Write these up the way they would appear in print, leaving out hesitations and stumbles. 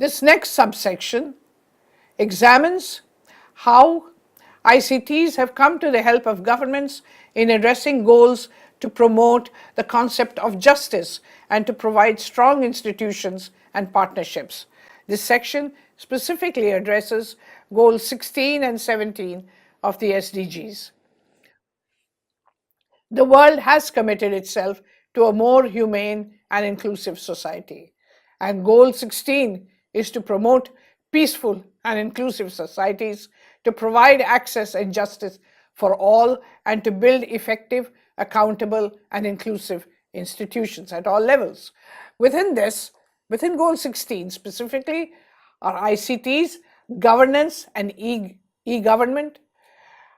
This next subsection examines how ICTs have come to the help of governments in addressing goals to promote the concept of justice and to provide strong institutions and partnerships. This section specifically addresses goals 16 and 17 of the SDGs. The world has committed itself to a more humane and inclusive society, and goal 16 is to promote peaceful and inclusive societies, to provide access and justice for all, and to build effective, accountable, and inclusive institutions at all levels. Within goal 16 specifically, are ICTs, governance and e-government,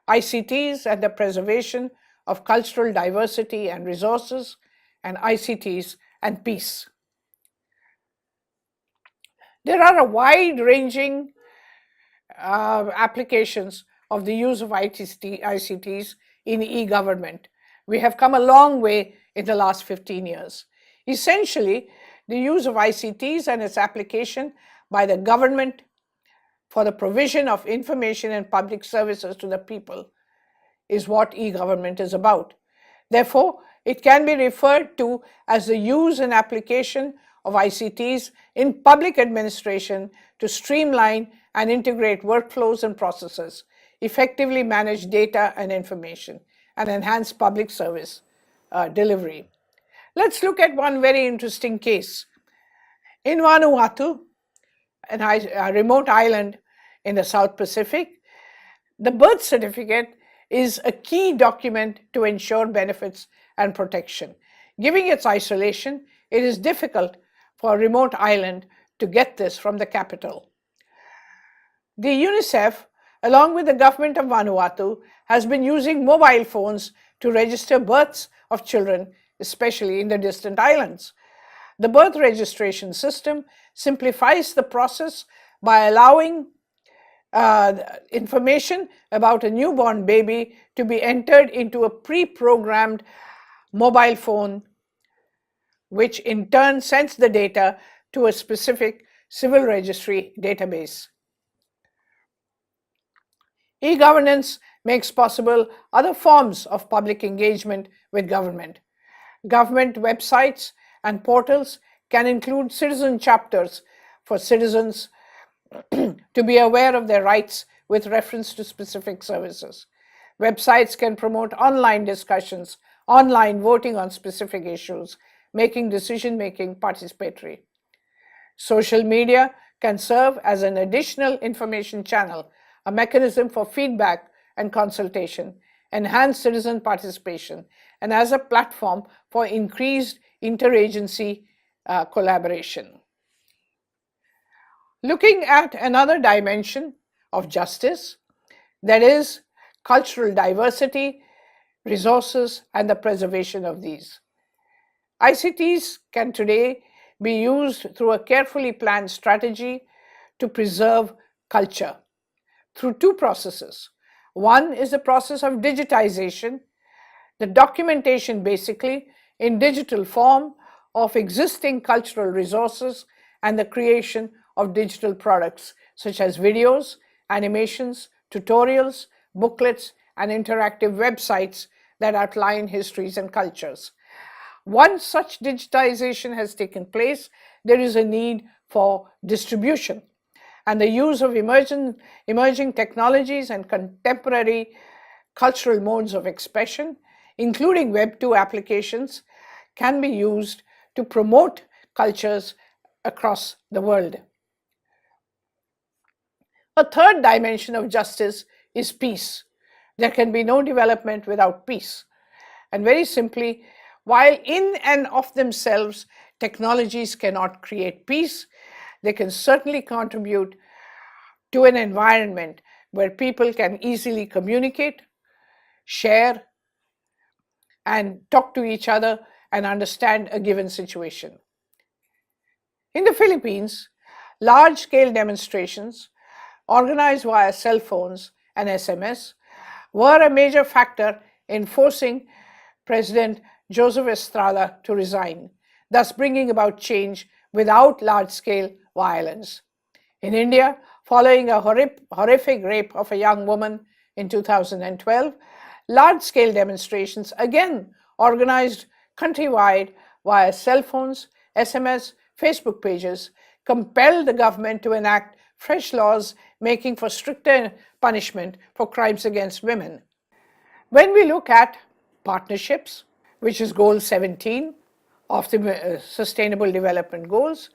ICTs and the preservation of cultural diversity and resources, and ICTs and peace. There are a wide-ranging applications of the use of ICTs in e-government. We have come a long way in the last 15 years. Essentially, the use of ICTs and its application by the government for the provision of information and public services to the people is what e-government is about. Therefore, it can be referred to as the use and application of ICTs in public administration to streamline and integrate workflows and processes, effectively manage data and information, and enhance public service delivery. Let's look at one very interesting case. In Vanuatu, a remote island in the South Pacific, the birth certificate is a key document to ensure benefits and protection. Given its isolation, it is difficult for a remote island to get this from the capital. The UNICEF, along with the government of Vanuatu, has been using mobile phones to register births of children, especially in the distant islands. The birth registration system simplifies the process by allowing information about a newborn baby to be entered into a pre-programmed mobile phone, which in turn sends the data to a specific civil registry database. E-governance makes possible other forms of public engagement with government. Government websites and portals can include citizen chapters for citizens to be aware of their rights with reference to specific services. Websites can promote online discussions, online voting on specific issues, making decision-making participatory. Social media can serve as an additional information channel, a mechanism for feedback and consultation, enhance citizen participation, and as a platform for increased interagency collaboration. Looking at another dimension of justice, that is cultural diversity, resources, and the preservation of these. ICTs can today be used through a carefully planned strategy to preserve culture through two processes. One is the process of digitization, the documentation basically in digital form of existing cultural resources, and the creation of digital products such as videos, animations, tutorials, booklets, and interactive websites that outline histories and cultures. Once such digitization has taken place, there is a need for distribution, and the use of emerging technologies and contemporary cultural modes of expression, including Web 2 applications, can be used to promote cultures across the world. A third dimension of justice is peace. There can be no development without peace. And very simply, while in and of themselves technologies cannot create peace, they can certainly contribute to an environment where people can easily communicate, share, and talk to each other and understand a given situation. In the Philippines, large-scale demonstrations organized via cell phones and SMS were a major factor in forcing President Joseph Estrada to resign, thus bringing about change without large-scale violence. In India, following a horrific rape of a young woman in 2012, large-scale demonstrations, again organized countrywide via cell phones, SMS, Facebook pages, compelled the government to enact fresh laws making for stricter punishment for crimes against women. When we look at partnerships, which is Goal 17 of the Sustainable Development Goals,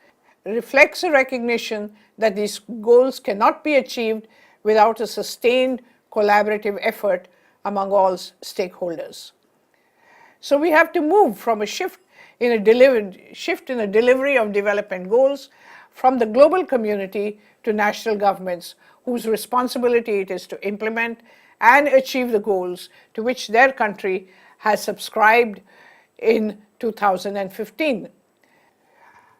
reflects a recognition that these goals cannot be achieved without a sustained collaborative effort among all stakeholders. So we have to move from a shift in a delivery of development goals from the global community to national governments, whose responsibility it is to implement and achieve the goals to which their country has subscribed in 2015.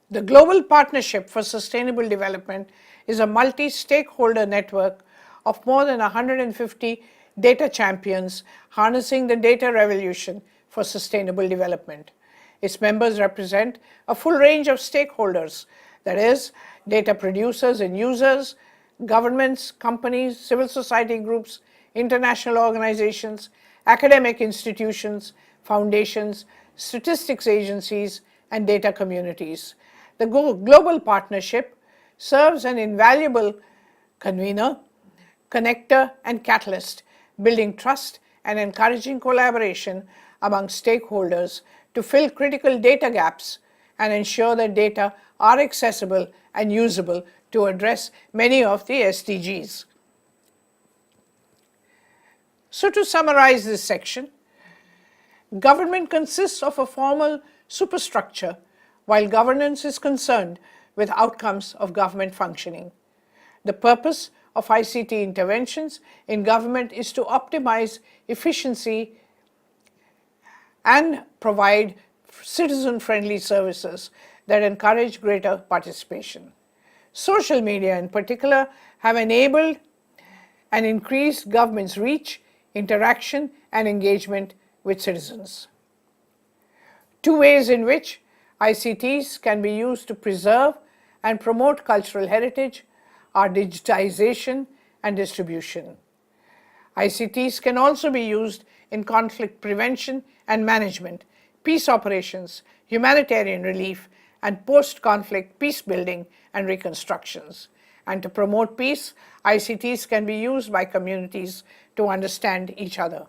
The Global Partnership for Sustainable Development is a multi-stakeholder network of more than 150 data champions harnessing the data revolution for sustainable development. Its members represent a full range of stakeholders, that is, data producers and users, governments, companies, civil society groups, international organizations, academic institutions, foundations, statistics agencies, and data communities. The global partnership serves an invaluable convener, connector, and catalyst, building trust and encouraging collaboration among stakeholders to fill critical data gaps and ensure that data are accessible and usable to address many of the SDGs. So to summarize this section, government consists of a formal superstructure, while governance is concerned with outcomes of government functioning. The purpose of ICT interventions in government is to optimize efficiency and provide citizen-friendly services that encourage greater participation. Social media in particular have enabled and increased government's reach, interaction, and engagement with citizens. Two ways in which ICTs can be used to preserve and promote cultural heritage are digitization and distribution. ICTs can also be used in conflict prevention and management, peace operations, humanitarian relief, and post-conflict peace building and reconstructions. And to promote peace, ICTs can be used by communities to understand each other.